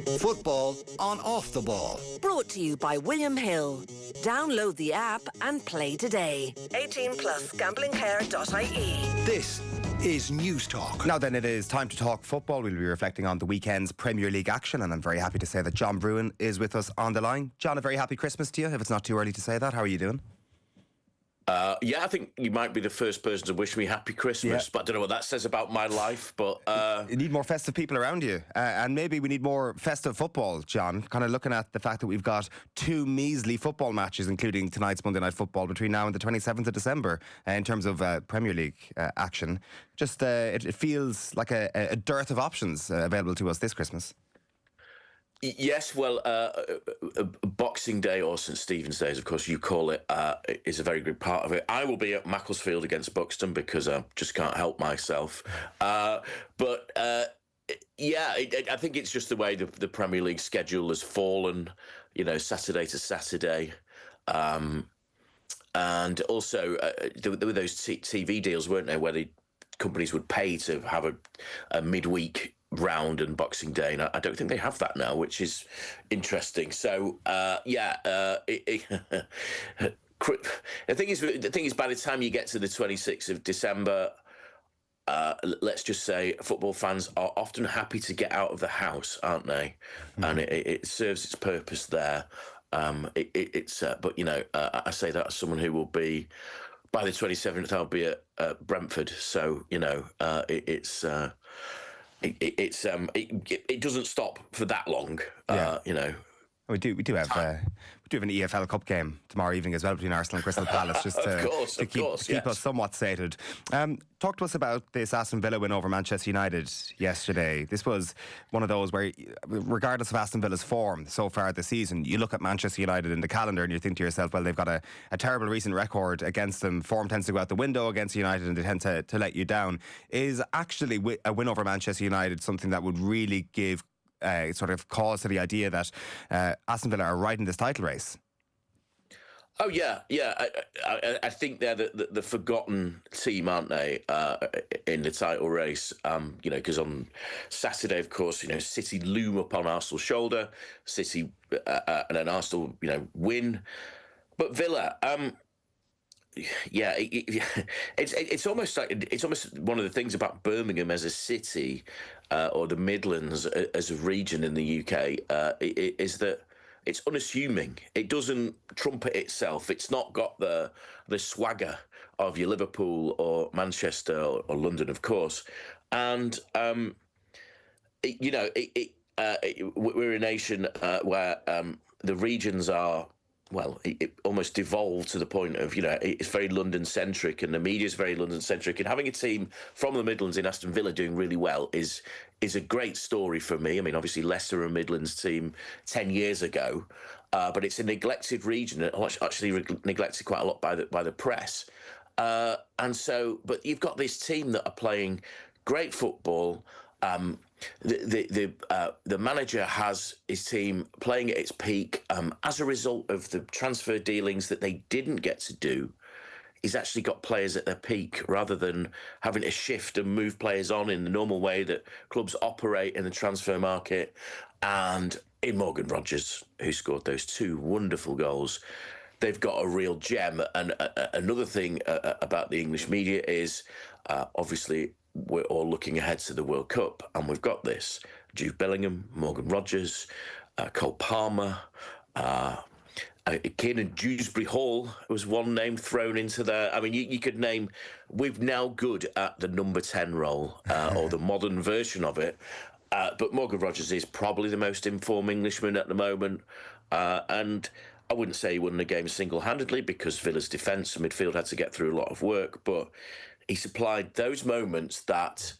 Football on Off the Ball. Brought to you by William Hill. Download the app and play today. 18 plus gamblingcare.ie. This is News Talk. Now then, it is time to talk football. We'll be reflecting on the weekend's Premier League action, and I'm very happy to say that John BREWIN is with us on the line. John, a very happy Christmas to you, if it's not too early to say that. How are you doing? Yeah, I think you might be the first person to wish me happy Christmas, but I don't know what that says about my life, but... You need more festive people around you, and maybe we need more festive football, John, kind of looking at the fact that we've got two measly football matches, including tonight's Monday Night Football, between now and the 27th of December, in terms of Premier League action. Just, it feels like a dearth of options available to us this Christmas. Yes, well, Boxing Day, or St Stephen's Day, as of course you call it, is a very good part of it. I will be at Macclesfield against Buxton because I just can't help myself. I think it's just the way the Premier League schedule has fallen, Saturday to Saturday. And also, there were those TV deals, weren't there, where the companies would pay to have a midweek round and Boxing Day, and I don't think they have that now, which is interesting. So the thing is, by the time you get to the 26th of December, let's just say football fans are often happy to get out of the house, aren't they? And it serves its purpose there. I say that as someone who will be, by the 27th, I'll be at Brentford. So it doesn't stop for that long, We do have an EFL Cup game tomorrow evening as well between Arsenal and Crystal Palace, just to keep us somewhat sated. Talk to us about this Aston Villa win over Manchester United yesterday. This was one of those where, regardless of Aston Villa's form so far this season, you look at Manchester United in the calendar and you think to yourself, well, they've got a terrible recent record against them. Form tends to go out the window against United and they tend to let you down. Is actually a win over Manchester United something that would really give sort of cause to the idea that Aston Villa are right in this title race? Oh yeah. I think they're the forgotten team, aren't they, in the title race? Because on Saturday, of course, City loom up on Arsenal's shoulder. City and then Arsenal, win, but Villa. It's almost one of the things about Birmingham as a city, or the Midlands as a region in the UK, is that it's unassuming. It doesn't trumpet itself. It's not got the swagger of your Liverpool or Manchester or London, of course. And we're a nation where the regions are. Well, it almost devolved to the point of, it's very London-centric and the media is very London-centric. And having a team from the Midlands in Aston Villa doing really well is a great story for me. I mean, obviously, Leicester are a Midlands team 10 years ago, but it's a neglected region, actually neglected quite a lot by the press. But you've got this team that are playing great football. The manager has his team playing at its peak as a result of the transfer dealings that they didn't get to do. He's actually got players at their peak rather than having to shift and move players on in the normal way that clubs operate in the transfer market. And in Morgan Rogers, who scored those two wonderful goals, they've got a real gem. And another thing about the English media is obviously we're all looking ahead to the World Cup, and we've got this: Jude Bellingham, Morgan Rogers, Cole Palmer, Kiernan Dewsbury Hall was one name thrown into there. I mean, you could name. We're now good at the number 10 role, or the modern version of it. But Morgan Rogers is probably the most informed Englishman at the moment, and I wouldn't say he won the game single-handedly because Villa's defence and midfield had to get through a lot of work, but he supplied those moments that,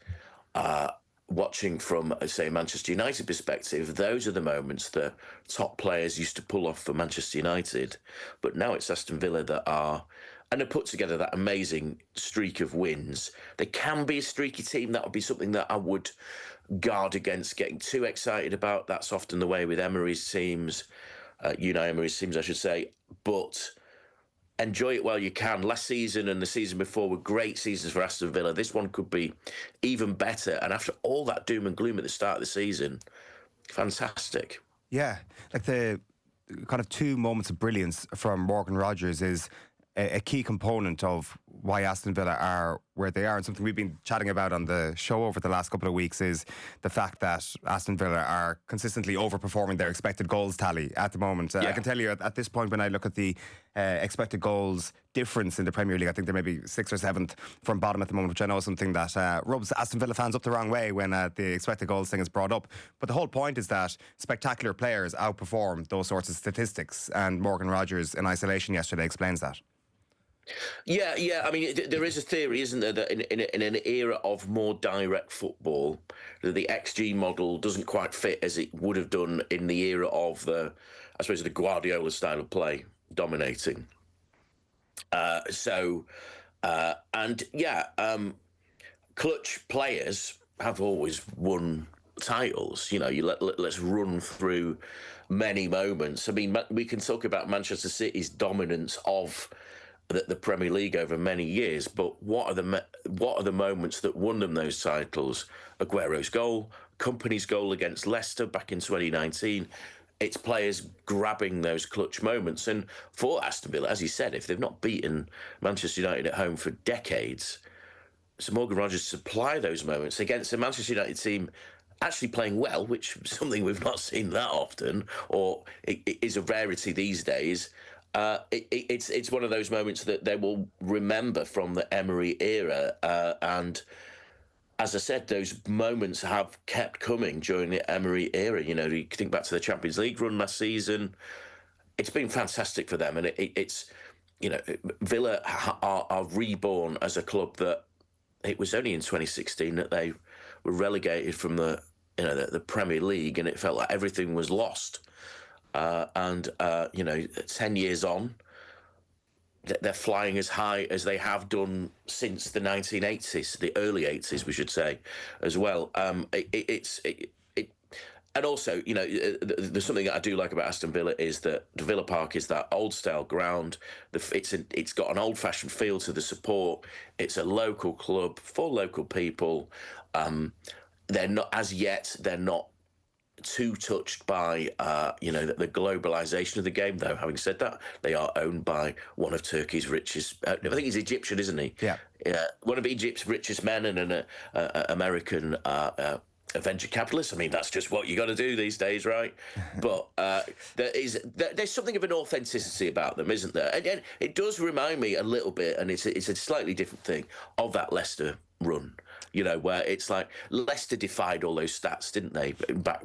watching from, say, a Manchester United perspective, those are the moments that top players used to pull off for Manchester United. But now it's Aston Villa that are, and they put together that amazing streak of wins. They can be a streaky team. That would be something that I would guard against getting too excited about. That's often the way with Emery's teams, Unai Emery's teams, I should say. But enjoy it while you can. Last season and the season before were great seasons for Aston Villa. This one could be even better. And after all that doom and gloom at the start of the season, fantastic. Yeah, like the kind of 2 moments of brilliance from Morgan Rogers is a key component of why Aston Villa are where they are. And something we've been chatting about on the show over the last couple of weeks is the fact that Aston Villa are consistently overperforming their expected goals tally at the moment. I can tell you at this point, when I look at the expected goals difference in the Premier League, I think they're maybe 6th or 7th from bottom at the moment, which I know is something that rubs Aston Villa fans up the wrong way when the expected goals thing is brought up. But the whole point is that spectacular players outperform those sorts of statistics, and Morgan Rogers in isolation yesterday explains that. Yeah. I mean, there is a theory, isn't there, that in an era of more direct football, that the XG model doesn't quite fit as it would have done in the era of the Guardiola style of play dominating. Clutch players have always won titles. You know, let's run through many moments. I mean, we can talk about Manchester City's dominance of the Premier League over many years, but what are the moments that won them those titles? Aguero's goal, Kompany's goal against Leicester back in 2019. It's players grabbing those clutch moments. And for Aston Villa, as he said, if they've not beaten Manchester United at home for decades, so Morgan Rogers supply those moments against a Manchester United team actually playing well, which is something we've not seen that often, or it is a rarity these days. It's one of those moments that they will remember from the Emery era, and as I said, those moments have kept coming during the Emery era. You know, you think back to the Champions League run last season. It's been fantastic for them, and it's, you know, Villa are reborn as a club that it was only in 2016 that they were relegated from the Premier League, and it felt like everything was lost. 10 years on, they're flying as high as they have done since the 1980s, the early 80s, we should say, as well. And also, you know, there's something that I do like about Aston Villa is that the Villa Park is that old-style ground. It's got an old-fashioned feel to the support. It's a local club for local people. They're not too touched by the globalization of the game, though. Having said that, they are owned by one of Turkey's richest, I think he's Egyptian, isn't he? Yeah, one of Egypt's richest men, and an American venture capitalist. I mean, that's just what you got to do these days, right? But there's something of an authenticity about them, isn't there? And it does remind me a little bit, and it's a slightly different thing, of that Leicester run. You know, where it's like Leicester defied all those stats, didn't they? Back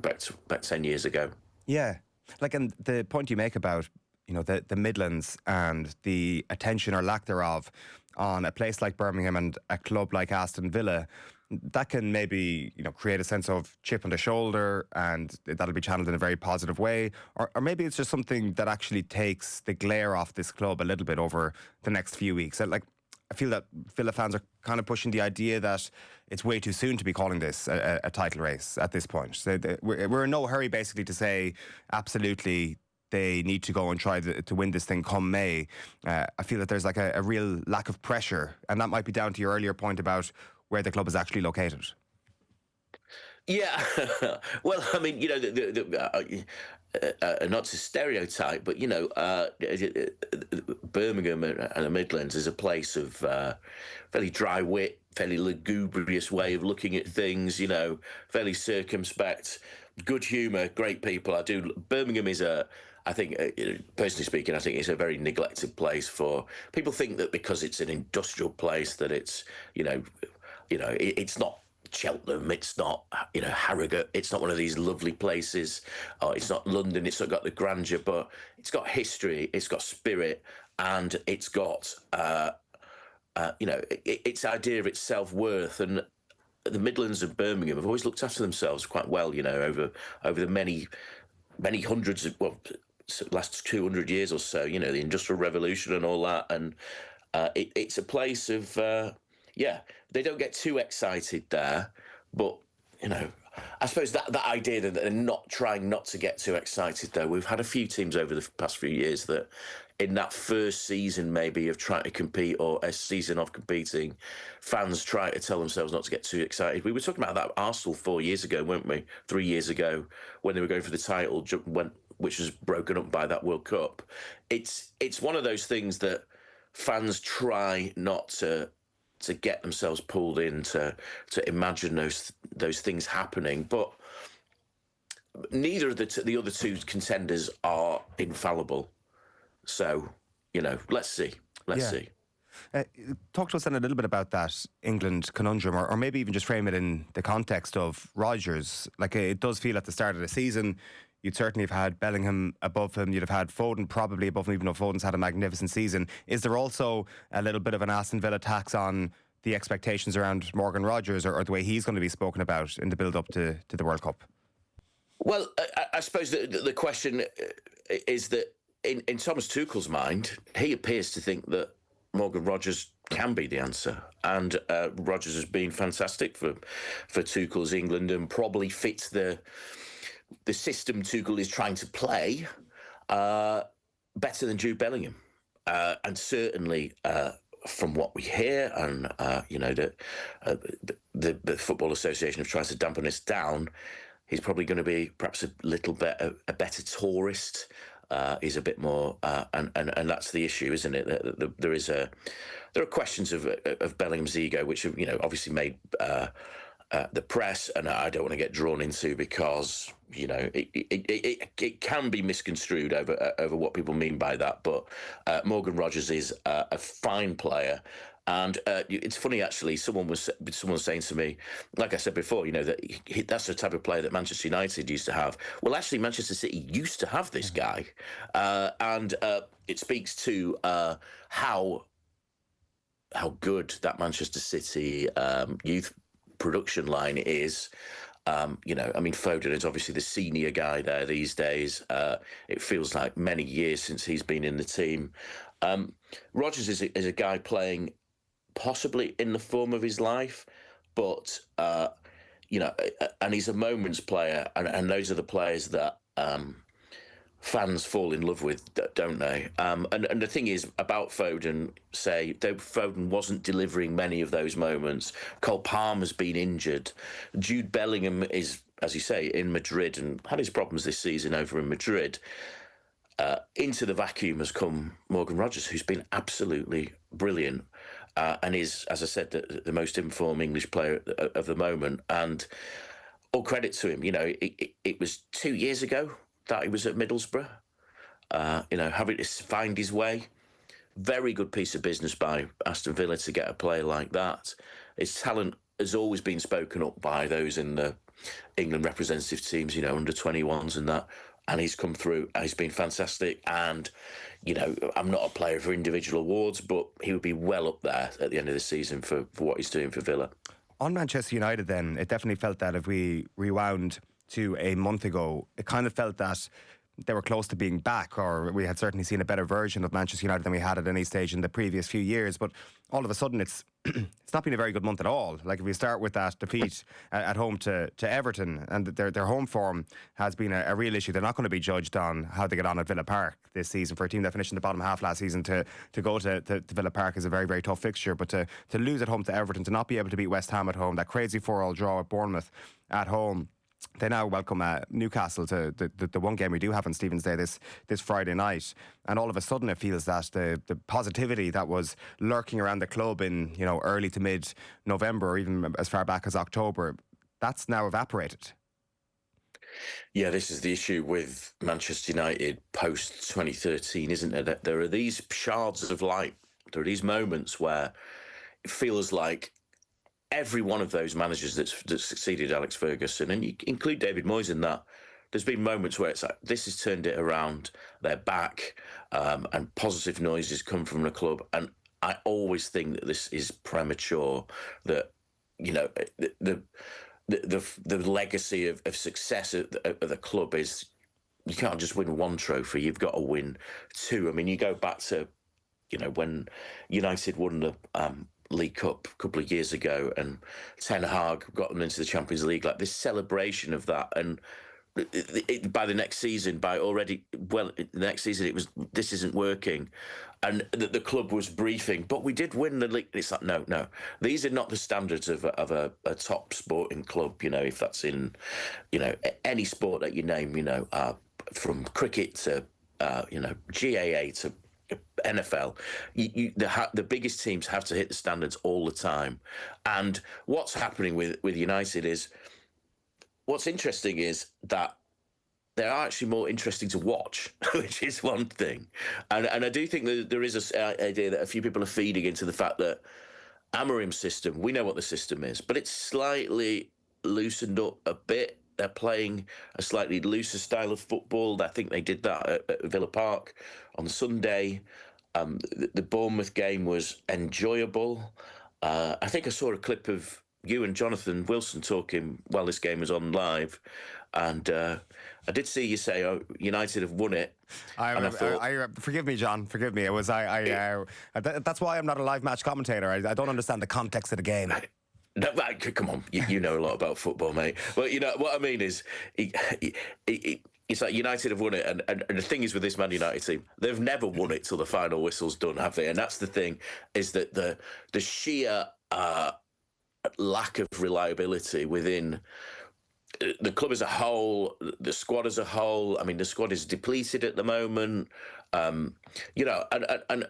10 years ago. Yeah, like, and the point you make about, you know, the Midlands and the attention or lack thereof on a place like Birmingham and a club like Aston Villa, that can maybe, you know, create a sense of chip on the shoulder, and that'll be channeled in a very positive way. Or maybe it's just something that actually takes the glare off this club a little bit over the next few weeks. Like, I feel that Villa fans are kind of pushing the idea that it's way too soon to be calling this a title race at this point. So we're in no hurry, basically, to say absolutely they need to go and try to win this thing come May. I feel that there's like a real lack of pressure, and that might be down to your earlier point about where the club is actually located. Yeah, well, I mean, you know, not to stereotype, but, you know, Birmingham and the Midlands is a place of fairly dry wit, fairly lugubrious way of looking at things, you know, fairly circumspect, good humour, great people. Birmingham is I think, personally speaking, I think it's a very neglected place. For people think that because it's an industrial place that it's, it's not Cheltenham, it's not, Harrogate, it's not one of these lovely places. It's not London, it's not got the grandeur, but it's got history, it's got spirit, and it's got, its idea of its self-worth. And the Midlands of Birmingham have always looked after themselves quite well, over the many hundreds of, last 200 years or so, the Industrial Revolution and all that. And it's a place of, they don't get too excited there, but, I suppose that idea that they're not trying not to get too excited, though. We've had a few teams over the past few years that in that first season maybe of trying to compete, or a season of competing, fans try to tell themselves not to get too excited. We were talking about that Arsenal 4 years ago, weren't we? 3 years ago, when they were going for the title, which was broken up by that World Cup. It's one of those things that fans try not to get themselves pulled in to imagine those things happening, but neither of the other two contenders are infallible. So, let's see. Let's see. Talk to us then a little bit about that England conundrum, or maybe even just frame it in the context of Rodgers. Like, it does feel at the start of the season, you'd certainly have had Bellingham above him. You'd have had Foden probably above him, even though Foden's had a magnificent season. Is there also a little bit of an Aston Villa tax on the expectations around Morgan Rodgers, or the way he's going to be spoken about in the build-up to the World Cup? Well, I suppose the question is that in Thomas Tuchel's mind, he appears to think that Morgan Rodgers can be the answer. And Rodgers has been fantastic for Tuchel's England, and probably fits the system Tuchel is trying to play better than Jude Bellingham. And certainly from what we hear, and the Football Association have tried to dampen this down, he's probably going to be perhaps a little bit a better tourist. He's a bit more, and that's the issue, isn't it? There are questions of Bellingham's ego, which have obviously made the press, and I don't want to get drawn into, because it can be misconstrued over what people mean by that. But Morgan Rodgers is a fine player. And it's funny, actually, someone was saying to me, like I said before, that that's the type of player that Manchester United used to have. Well, actually, Manchester City used to have this guy. And it speaks to how good that Manchester City youth production line is. Foden is obviously the senior guy there these days. It feels like many years since he's been in the team. Rodgers is a guy playing possibly in the form of his life, but and he's a moments player, and those are the players that fans fall in love with, don't they? And the thing is about Foden, Foden wasn't delivering many of those moments. Cole Palmer's been injured. Jude Bellingham is, as you say, in Madrid and had his problems this season over in Madrid. Into the vacuum has come Morgan Rodgers, who's been absolutely brilliant. And is, as I said, the most informed English player of the moment. And all credit to him. It was 2 years ago that he was at Middlesbrough, having to find his way. Very good piece of business by Aston Villa to get a player like that. His talent has always been spoken up by those in the England representative teams, under 21s and that. And he's come through. He's been fantastic. And, I'm not a player for individual awards, but he would be well up there at the end of the season for what he's doing for Villa. On Manchester United then, it definitely felt that if we rewound to a month ago, it kind of felt that they were close to being back, or we had certainly seen a better version of Manchester United than we had at any stage in the previous few years. But all of a sudden, it's not been a very good month at all. Like, if we start with that defeat at home to Everton, and their home form has been a real issue. They're not going to be judged on how they get on at Villa Park this season. For a team that finished in the bottom half last season, to go to Villa Park is a very, very tough fixture. But to lose at home to Everton, to not be able to beat West Ham at home, that crazy 4-4 draw at Bournemouth at home. They now welcome Newcastle to the one game we do have on Stephen's Day this Friday night. And all of a sudden it feels that the positivity that was lurking around the club in early to mid-November, or even as far back as October, that's now evaporated. Yeah, this is the issue with Manchester United post-2013, isn't it? That there are these shards of light. There are these moments where it feels like every one of those managers that succeeded Alex Ferguson, and you include David Moyes in that, there's been moments where it's like, this has turned it around, they're back, and positive noises come from the club. And I always think that this is premature, that, the legacy of success of the club is, you can't just win one trophy, you've got to win two. I mean, you go back to, when United won the League Cup a couple of years ago, and Ten Hag got them into the Champions League, like this celebration of that. And by the next season, the next season, it was, this isn't working. And the club was briefing, but we did win the league. It's like, no, these are not the standards of a top sporting club. You know, if that's in, you know, any sport that you name, you know, from cricket to, you know, GAA to NFL, the biggest teams have to hit the standards all the time. And what's happening with United is, what's interesting is that they're actually more interesting to watch, which is one thing. And I do think that there is an idea that a few people are feeding into the fact that Amorim's system, we know what the system is, but it's slightly loosened up a bit. They're playing a slightly looser style of football. I think they did that at Villa Park on Sunday. The Bournemouth game was enjoyable. I think I saw a clip of you and Jonathan Wilson talking while this game was on live, and I did see you say, "Oh, United have won it." Forgive me, John. Forgive me. It was that's why I'm not a live match commentator. I don't understand the context of the game. No, come on, you know a lot about football, mate. Well, you know what I mean is, it's like United have won it, and the thing is with this Man United team, they've never won it till the final whistle's done, have they? And that's the thing, is that the sheer lack of reliability within the club as a whole, the squad as a whole. I mean, the squad is depleted at the moment. You know, and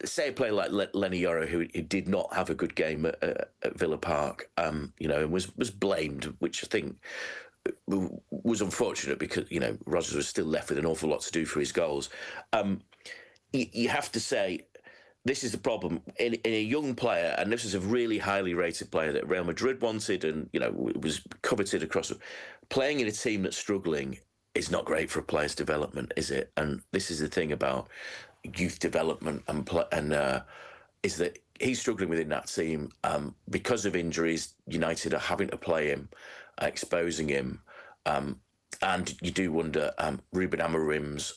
say a player like Lenny Yoro, who did not have a good game at Villa Park, you know, and was blamed, which I think was unfortunate because, you know, Rodgers was still left with an awful lot to do for his goals. You have to say, this is the problem in a young player, and this is a really highly rated player that Real Madrid wanted, and, you know, was coveted across. Playing in a team that's struggling is not great for a player's development, is it? And this is the thing about youth development is that he's struggling within that team because of injuries. United are having to play him, exposing him, and you do wonder Ruben Amorim's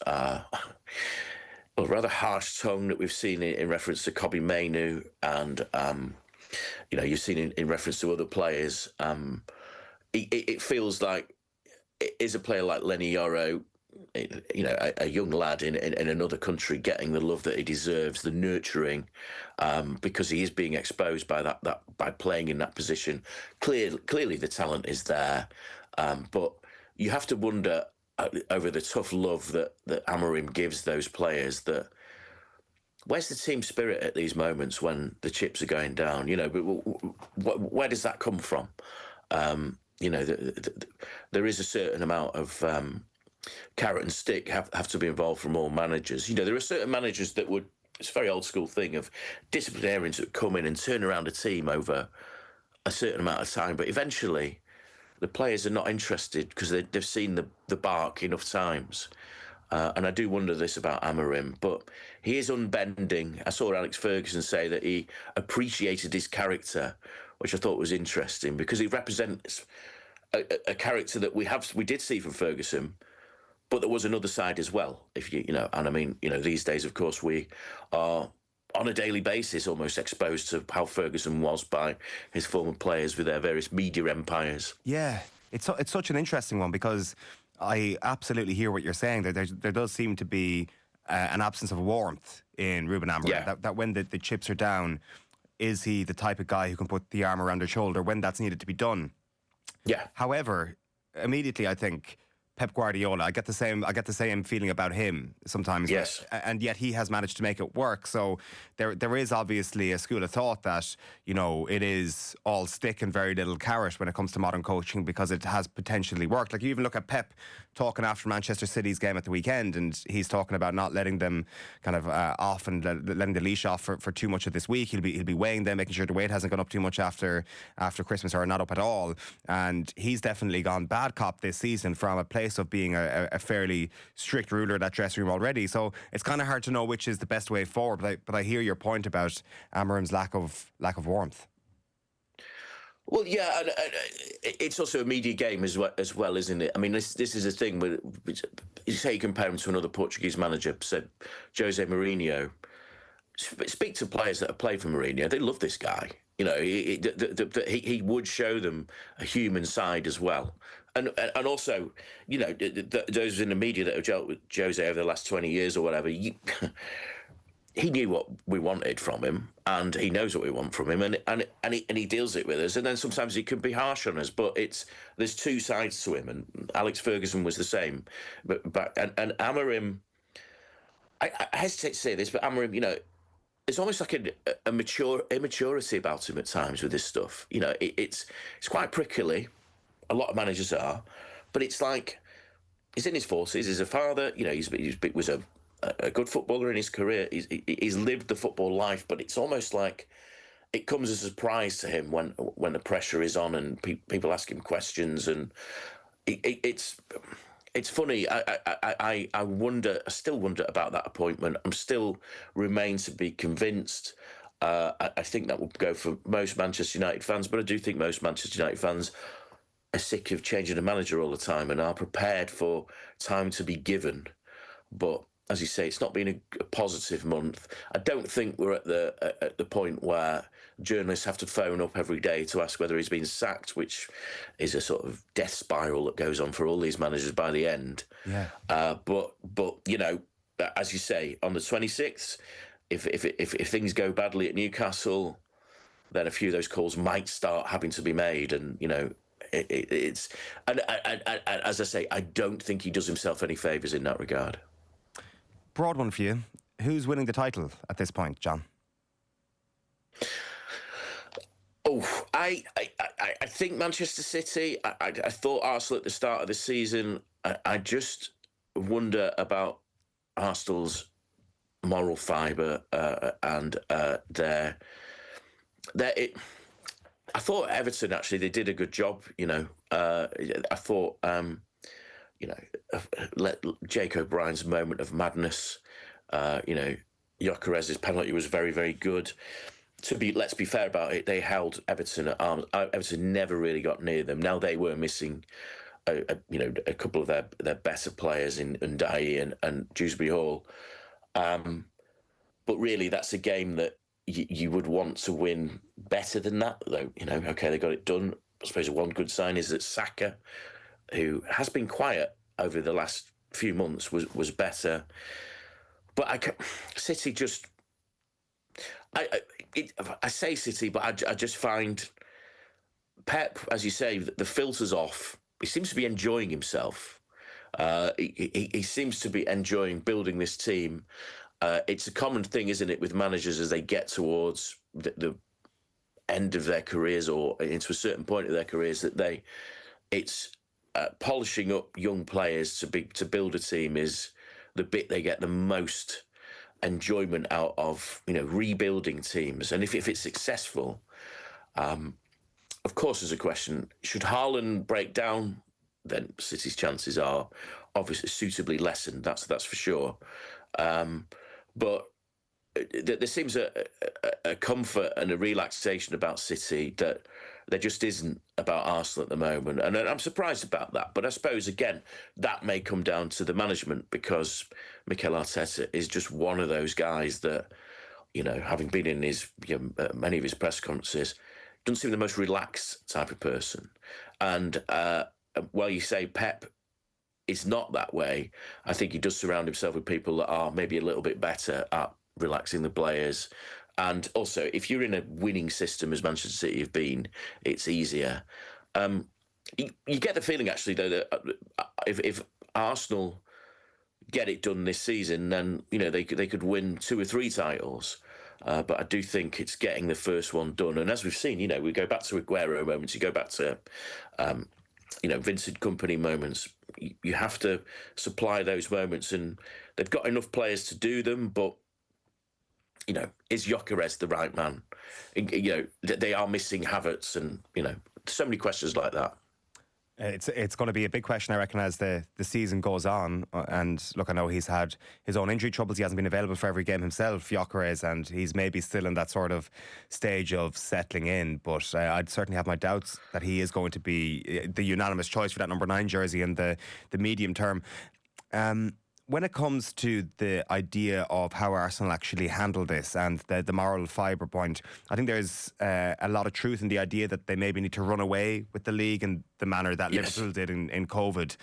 rather harsh tone that we've seen in reference to Kobbie Mainoo, and you know, you've seen in reference to other players. It feels like it is a player like Lenny Yoro, you know, a young lad in another country, getting the love that he deserves, the nurturing, because he is being exposed by that by playing in that position. Clearly the talent is there, but you have to wonder over the tough love that Amorim gives those players, that where's the team spirit at these moments when the chips are going down? You know, but where does that come from? You know, there is a certain amount of carrot and stick have to be involved from all managers. You know, there are certain managers that would, it's a very old school thing of disciplinarians that come in and turn around a team over a certain amount of time, but eventually the players are not interested because they've seen the bark enough times. And I do wonder this about Amorim, but he is unbending. I saw Alex Ferguson say that he appreciated his character, which I thought was interesting, because he represents a character that we did see from Ferguson, but there was another side as well. If you know, and I mean, you know, these days, of course, we are on a daily basis almost exposed to how Ferguson was by his former players with their various media empires. Yeah, it's such an interesting one, because I absolutely hear what you're saying. There does seem to be an absence of warmth in Ruben Amorim. Yeah. That when the chips are down, is he the type of guy who can put the arm around their shoulder when that's needed to be done? Yeah. However, immediately I think Pep Guardiola, I get the same feeling about him sometimes. Yes. And yet he has managed to make it work. So there is obviously a school of thought that, you know, it is all stick and very little carrot when it comes to modern coaching, because it has potentially worked. Like, you even look at Pep talking after Manchester City's game at the weekend, and he's talking about not letting them kind of off and letting the leash off for too much of this week. He'll be weighing them, making sure the weight hasn't gone up too much after Christmas, or not up at all. And he's definitely gone bad cop this season from a place of being a fairly strict ruler of that dressing room already. So it's kind of hard to know which is the best way forward. But I hear your point about Amorim's lack of warmth. Well, yeah, and it's also a media game as well, isn't it? I mean, this is a thing where, you say you compare him to another Portuguese manager, said Jose Mourinho. Speak to players that have played for Mourinho; they love this guy. You know, he would show them a human side as well. And also, you know, those in the media that have dealt with Jose over the last 20 years or whatever, he knew what we wanted from him, and he knows what we want from him, and he deals it with us. And then sometimes he can be harsh on us, but there's two sides to him. And Alex Ferguson was the same, and Amorim. I hesitate to say this, but Amorim, you know, it's almost like a immaturity about him at times with this stuff. You know, it's quite prickly. A lot of managers are, but it's like he's in his 40s. He's a father. You know, he was a good footballer in his career. He's lived the football life, but it's almost like it comes as a surprise to him when the pressure is on and people ask him questions, and it's funny. I still wonder about that appointment. I'm still remain to be convinced. I think that will go for most Manchester United fans, but I do think most Manchester United fans are sick of changing the manager all the time and are prepared for time to be given. But as you say, it's not been a positive month. I don't think we're at the point where journalists have to phone up every day to ask whether he's been sacked, which is a sort of death spiral that goes on for all these managers by the end. Yeah. But you know, as you say, on the 26th, if things go badly at Newcastle, then a few of those calls might start having to be made, and you know. It's and as I say, I don't think he does himself any favours in that regard. Broad one for you. Who's winning the title at this point, John? Oh, I think Manchester City. I thought Arsenal at the start of the season. I just wonder about Arsenal's moral fibre and their. I thought Everton, actually, they did a good job, you know. I thought, you know, Jake O'Brien's moment of madness, you know, Gyökeres's penalty was very, very good. Let's be fair about it, they held Everton at arms. Everton never really got near them. Now they were missing, you know, a couple of their better players in Ndiaye and Dewsbury Hall. But really, that's a game that you would want to win better than that, though. You know, okay, they got it done. I suppose one good sign is that Saka, who has been quiet over the last few months, was better. But City just, I say City, but I just find Pep, as you say, the filter's off. He seems to be enjoying himself. He seems to be enjoying building this team. It's a common thing, isn't it, with managers as they get towards the end of their careers or into a certain point of their careers that it's polishing up young players to build a team is the bit they get the most enjoyment out of, you know, rebuilding teams. And if it's successful, of course, there's a question: should Haaland break down? Then City's chances are obviously suitably lessened. That's for sure. But there seems a comfort and a relaxation about City that there just isn't about Arsenal at the moment. And I'm surprised about that. But I suppose, again, that may come down to the management, because Mikel Arteta is just one of those guys that, you know, having been in his many of his press conferences, doesn't seem the most relaxed type of person. And while you say Pep is not that way, I think he does surround himself with people that are maybe a little bit better at relaxing the players. And also, if you're in a winning system, as Manchester City have been, it's easier. You get the feeling, actually, though, that if Arsenal get it done this season, then, you know, they could win 2 or 3 titles. But I do think it's getting the first one done. And as we've seen, you know, we go back to Aguero moments, you go back to, you know, Vincent Kompany moments. You have to supply those moments, and they've got enough players to do them. But, you know, is Gyökeres the right man? You know, they are missing Havertz, and, you know, so many questions like that. It's going to be a big question, I reckon, as the season goes on. And look, I know he's had his own injury troubles. He hasn't been available for every game himself, Gyökeres, and he's maybe still in that sort of stage of settling in. But I'd certainly have my doubts that he is going to be the unanimous choice for that number 9 jersey in the medium term. when it comes to the idea of how Arsenal actually handle this and the moral fibre point, I think there's a lot of truth in the idea that they maybe need to run away with the league in the manner that Liverpool did in COVID.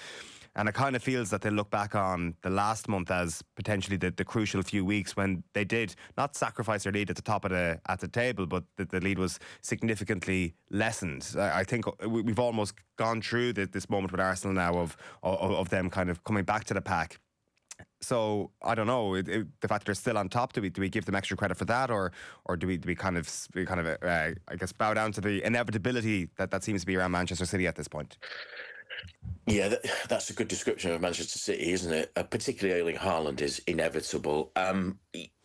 And it kind of feels that they look back on the last month as potentially the crucial few weeks when they did not sacrifice their lead at the top of at the table, but the lead was significantly lessened. I think we've almost gone through this moment with Arsenal now of them kind of coming back to the pack. So I don't know, the fact that they're still on top, do we give them extra credit for that, or do we kind of I guess bow down to the inevitability that seems to be around Manchester City at this point? Yeah, that's a good description of Manchester City, isn't it? Particularly Erling Haaland is inevitable.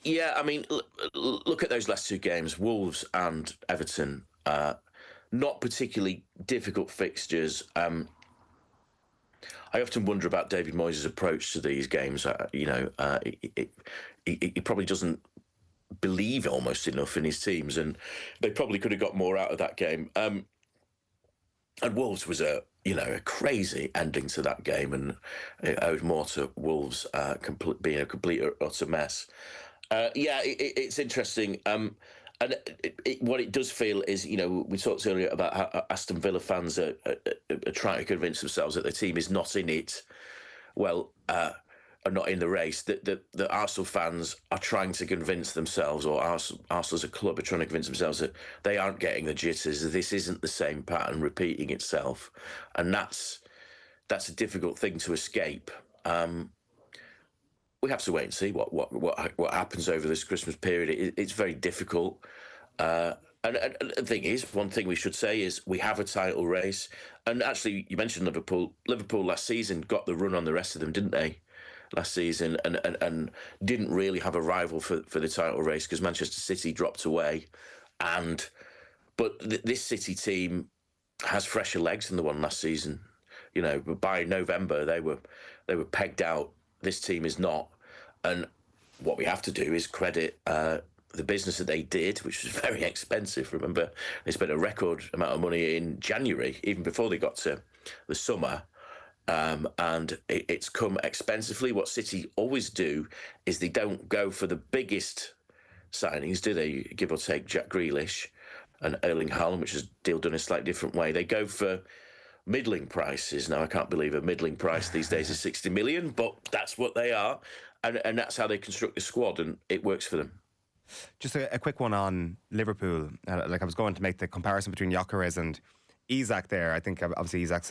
Yeah, I mean, look at those last two games, Wolves and Everton. Not particularly difficult fixtures. I often wonder about David Moyes' approach to these games. He probably doesn't believe almost enough in his teams, and they probably could have got more out of that game. And Wolves was a crazy ending to that game, and it owed more to Wolves being a complete utter mess. It's interesting. And what it does feel is, we talked earlier about how Aston Villa fans are trying to convince themselves that their team is not in it. Well, are not in the race. That Arsenal fans are trying to convince themselves, or Arsenal as a club are trying to convince themselves that they aren't getting the jitters. That this isn't the same pattern repeating itself, and that's a difficult thing to escape. We have to wait and see what happens over this Christmas period. It's very difficult. And the thing is, one thing we should say is we have a title race. And actually, you mentioned Liverpool. Liverpool last season got the run on the rest of them, didn't they? Last season, and didn't really have a rival for the title race because Manchester City dropped away. But this City team has fresher legs than the one last season. But by November they were pegged out. This team is not. And what we have to do is credit the business that they did, which was very expensive. Remember, they spent a record amount of money in January, even before they got to the summer. And it's come expensively. What City always do is they don't go for the biggest signings, do they? Give or take Jack Grealish and Erling Haaland, which is a deal done in a slightly different way. They go for middling prices. Now, I can't believe a middling price these days is 60 million, but that's what they are. And that's how they construct the squad, and it works for them. Just a quick one on Liverpool. I was going to make the comparison between Gyökeres and Isak there. I think obviously Isak's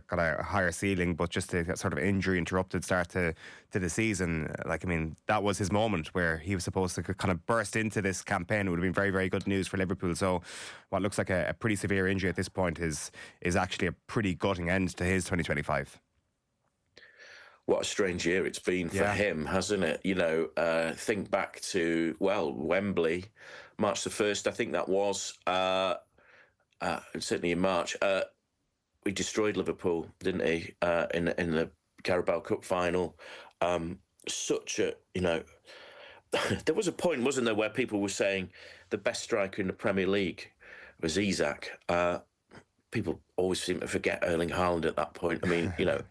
got a higher ceiling, but just a sort of injury interrupted start to the season. That was his moment where he was supposed to kind of burst into this campaign. It would have been very, very good news for Liverpool. So what looks like a pretty severe injury at this point is actually a pretty gutting end to his 2025. What a strange year it's been for him, hasn't it? Think back to, Wembley, March the 1st, I think that was, certainly in March. We destroyed Liverpool, didn't he, in the Carabao Cup final. Such a, there was a point, wasn't there, where people were saying the best striker in the Premier League was Isak. People always seem to forget Erling Haaland at that point. I mean, you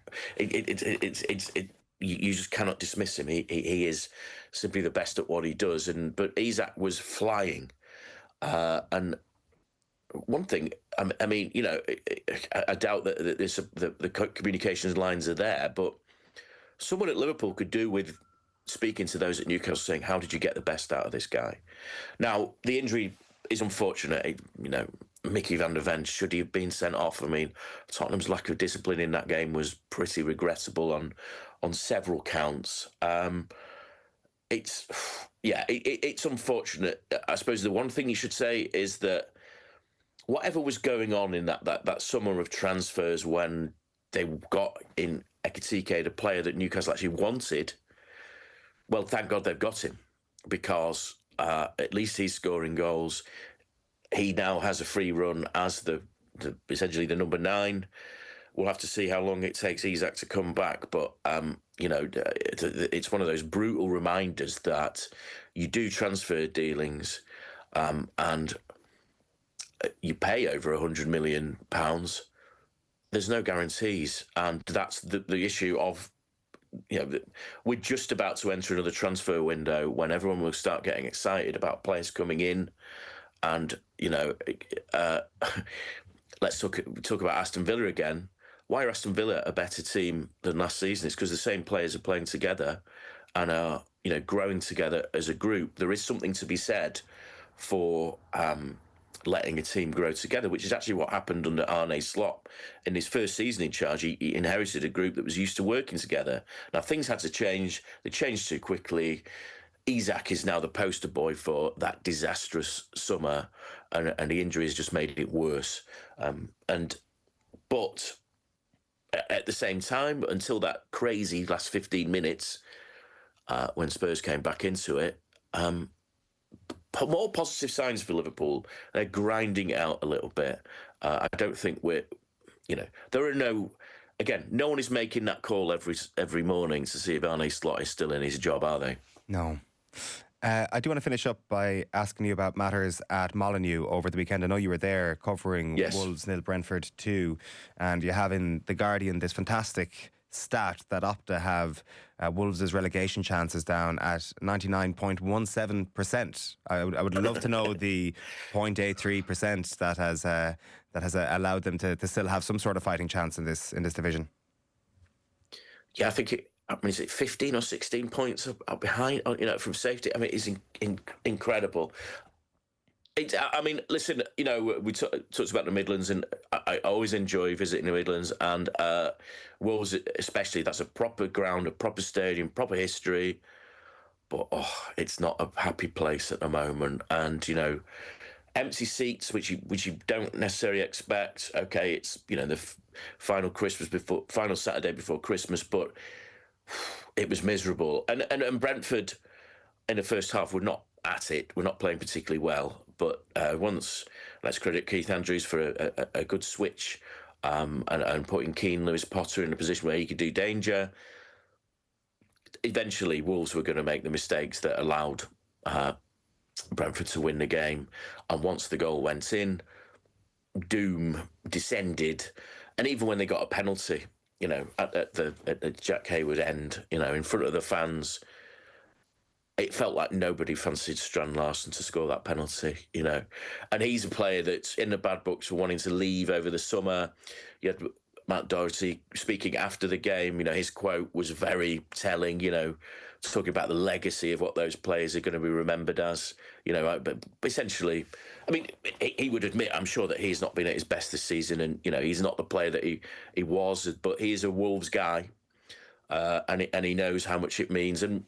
just cannot dismiss him. He is simply the best at what he does. But Isak was flying, and one thing, I mean, I doubt that the communications lines are there, but someone at Liverpool could do with speaking to those at Newcastle, saying, "How did you get the best out of this guy?" Now, the injury is unfortunate. Mickey van der Ven, should he have been sent off? I mean, Tottenham's lack of discipline in that game was pretty regrettable on several counts. It's unfortunate. I suppose the one thing you should say is that whatever was going on in that summer of transfers when they got in Ekitike, the player that Newcastle actually wanted, well, thank God they've got him, because at least he's scoring goals. He now has a free run as essentially the number 9. We'll have to see how long it takes Isak to come back. But, it's one of those brutal reminders that you do transfer dealings and you pay over £100 million. There's no guarantees. And that's the issue of we're just about to enter another transfer window when everyone will start getting excited about players coming in, and let's talk about Aston Villa again. Why are Aston Villa a better team than last season? It's because the same players are playing together and are growing together as a group. There is something to be said for letting a team grow together, which is actually what happened under Arne Slot. In his first season in charge, he inherited a group that was used to working together. Now, things had to change. They changed too quickly. Isak is now the poster boy for that disastrous summer, and the injuries just made it worse. But at the same time, until that crazy last 15 minutes, when Spurs came back into it, more positive signs for Liverpool. They're grinding it out a little bit. I don't think there are no one is making that call every morning to see if Arne Slot is still in his job, are they? No. I do want to finish up by asking you about matters at Molineux over the weekend. I know you were there covering Wolves 0, Brentford 2, and you have in The Guardian this fantastic stat that Opta have Wolves' relegation chances down at 99.17%. I would love to know the 0.83% that has allowed them to still have some sort of fighting chance in this division. Yeah, I think is it 15 or 16 points up behind, from safety? I mean, it's incredible. Listen, we talked about the Midlands, and I always enjoy visiting the Midlands, and Wolves especially. That's a proper ground, a proper stadium, proper history, but it's not a happy place at the moment. And empty seats, which you don't necessarily expect. Okay, it's the final Saturday before Christmas, but it was miserable. And Brentford in the first half were not at it. We're not playing particularly well. But once, let's credit Keith Andrews for a good switch and putting Keane Lewis Potter in a position where he could do danger. Eventually, Wolves were going to make the mistakes that allowed Brentford to win the game. And once the goal went in, doom descended. And even when they got a penalty, at the Jack Hayward end, in front of the fans, it felt like nobody fancied Strand Larsen to score that penalty, And he's a player that's in the bad books for wanting to leave over the summer. You had Matt Doherty speaking after the game. His quote was very telling, talking about the legacy of what those players are going to be remembered as. But essentially, he would admit, I'm sure, that he's not been at his best this season, and he's not the player that he was, but he is a Wolves guy. And he knows how much it means. And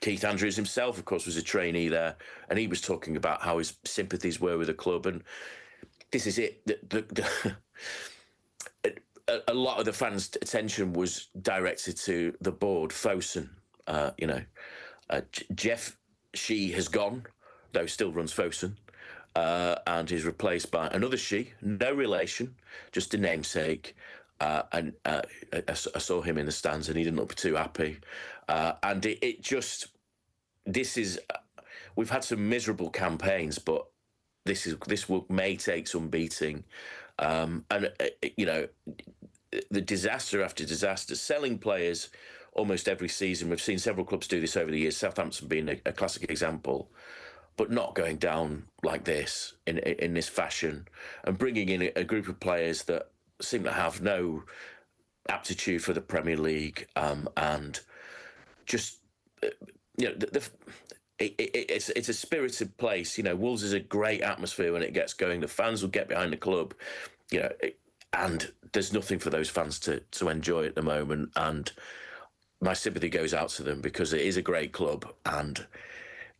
Keith Andrews himself, of course, was a trainee there, and he was talking about how his sympathies were with the club. And this is it. A lot of the fans' attention was directed to the board, Fosun. Jeff Shee has gone, though still runs Fosun, and is replaced by another Shee, no relation, just a namesake. And I saw him in the stands, and he didn't look too happy. And we've had some miserable campaigns, but this may take some beating. The disaster after disaster, selling players almost every season. We've seen several clubs do this over the years. Southampton being a classic example, but not going down like this in this fashion, and bringing in a group of players that seem to have no aptitude for the Premier League, and just it's a spirited place. Wolves is a great atmosphere when it gets going. The fans will get behind the club, and there's nothing for those fans to enjoy at the moment. And my sympathy goes out to them, because it is a great club, and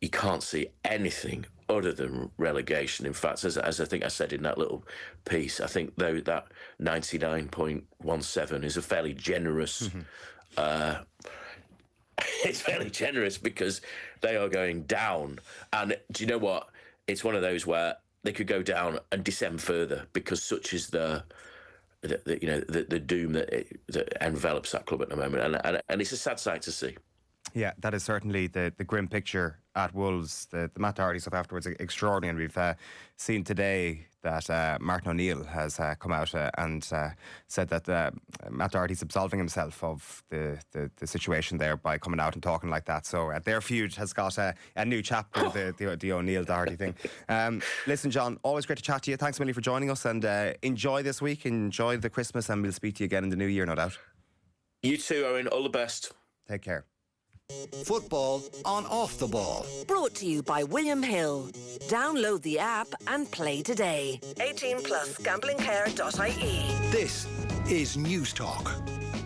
you can't see anything other than relegation. In fact, as I think I said in that little piece, I think though that 99.17 is a fairly generous. It's fairly generous, because they are going down, and do you know what? It's one of those where they could go down and descend further, because such is the doom that envelops that club at the moment, and it's a sad sight to see. Yeah, that is certainly the grim picture at Wolves. The Matt Doherty stuff afterwards, extraordinary. And we've seen today that Martin O'Neill has come out and said that Matt Doherty's absolving himself of the situation there by coming out and talking like that. So their feud has got a new chapter, the O'Neill-Doherty thing. Listen, John, always great to chat to you. Thanks a million for joining us, and enjoy this week, enjoy the Christmas, and we'll speak to you again in the new year, no doubt. You too, Owen. All the best. Take care. Football on Off the Ball. Brought to you by William Hill. Download the app and play today. 18 plus gamblingcare.ie. This is News Talk.